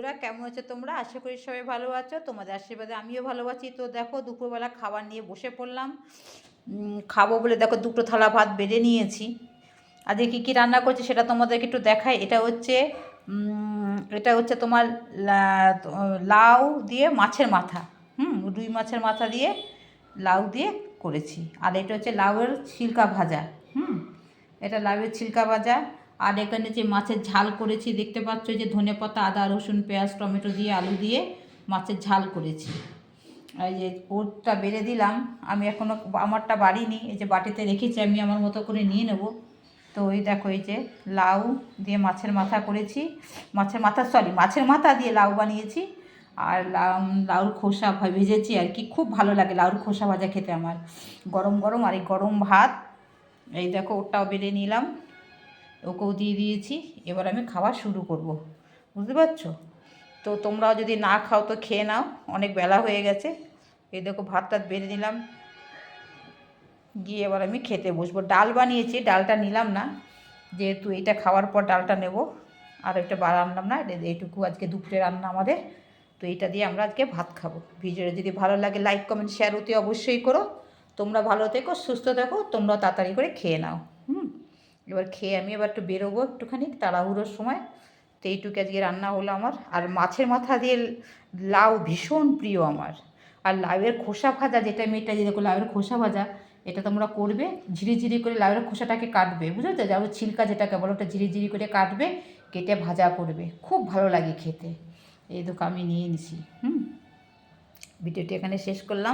বন্ধুরা, কেমন আছো তোমরা? আশা করি সবাই ভালো আছো। তোমাদের আশীর্বাদে আমিও ভালো আছি। তো দেখো, দুপুরবেলা খাবার নিয়ে বসে পড়লাম। খাবো বলে দেখো দুটো থালা ভাত বেড়ে নিয়েছি। আজকে কী কী রান্না করছি সেটা তোমাদেরকে একটু দেখাই। এটা হচ্ছে তোমার লাউ দিয়ে মাছের মাথা। রুই মাছের মাথা দিয়ে লাউ দিয়ে করেছি। আর এটা হচ্ছে লাউয়ের ছিলকা ভাজা। এটা লাউয়ের ছিলকা ভাজা। আর এখানে যে মাছের ঝাল করেছি দেখতে পাচ্ছ, যে ধনেপাতা, আদা, রসুন, পেঁয়াজ, টমেটো দিয়ে, আলু দিয়ে মাছের ঝাল করেছি। এই যে ওরটা বেড়ে দিলাম। আমি এখনও আমারটা বাড়িনি, এই যে বাটিতে রেখেছি, আমি আমার মতো করে নিয়ে নেব। তো ওই দেখো, এই যে লাউ দিয়ে মাছের মাথা করেছি। মাছের মাথা দিয়ে লাউ বানিয়েছি। আর লাউর খোসা ভেজেছি আর কি। খুব ভালো লাগে লাউর খোসা ভাজা খেতে আমার, গরম গরম। আর এই গরম ভাত, এই দেখো ওটাও বেড়ে নিলাম, ওকেও দিয়ে দিয়েছি। এবার আমি খাওয়া শুরু করব, বুঝতে পারছো? তো তোমরাও যদি না খাও তো খেয়ে নাও, অনেক বেলা হয়ে গেছে। এই দেখো ভাত টাত বেড়ে নিলাম, গিয়ে এবার আমি খেতে বসবো। ডাল বানিয়েছি, ডালটা নিলাম না, যেহেতু এটা খাওয়ার পর ডালটা নেব। আর এটা আনলাম না, এইটুকু আজকে দুপুরে রান্না আমাদের। তো এইটা দিয়ে আমরা আজকে ভাত খাবো। ভিডিওটা যদি ভালো লাগে লাইক কমেন্ট শেয়ার অতি অবশ্যই করো। তোমরা ভালো থেকো, সুস্থ থেকো, তোমরাও তাড়াতাড়ি করে খেয়ে নাও। এবার খেয়ে আমি এবার একটু বেরোবো, একটুখানি তাড়াহুড়োর সময়। তো এইটুকু আজকে রান্না হলো আমার। আর মাছের মাথা দিয়ে লাউ ভীষণ প্রিয় আমার। আর লাউয়ের খোসা ভাজা, যেটা আমি এটা যে দেখো লাউয়ের খোসা ভাজা, এটা তোমরা করবে। ঝিরিঝিরি করে লাউয়ের খোসাটাকে কাটবে, বুঝেছো? লাউয়ের ছিলকা যেটাকে বলো, ওটা ঝিরিঝিরি করে কাটবে, কেটে ভাজা করবে, খুব ভালো লাগে খেতে। এই দেখো আমি নিয়ে নিছি। ভিডিওটি এখানে শেষ করলাম।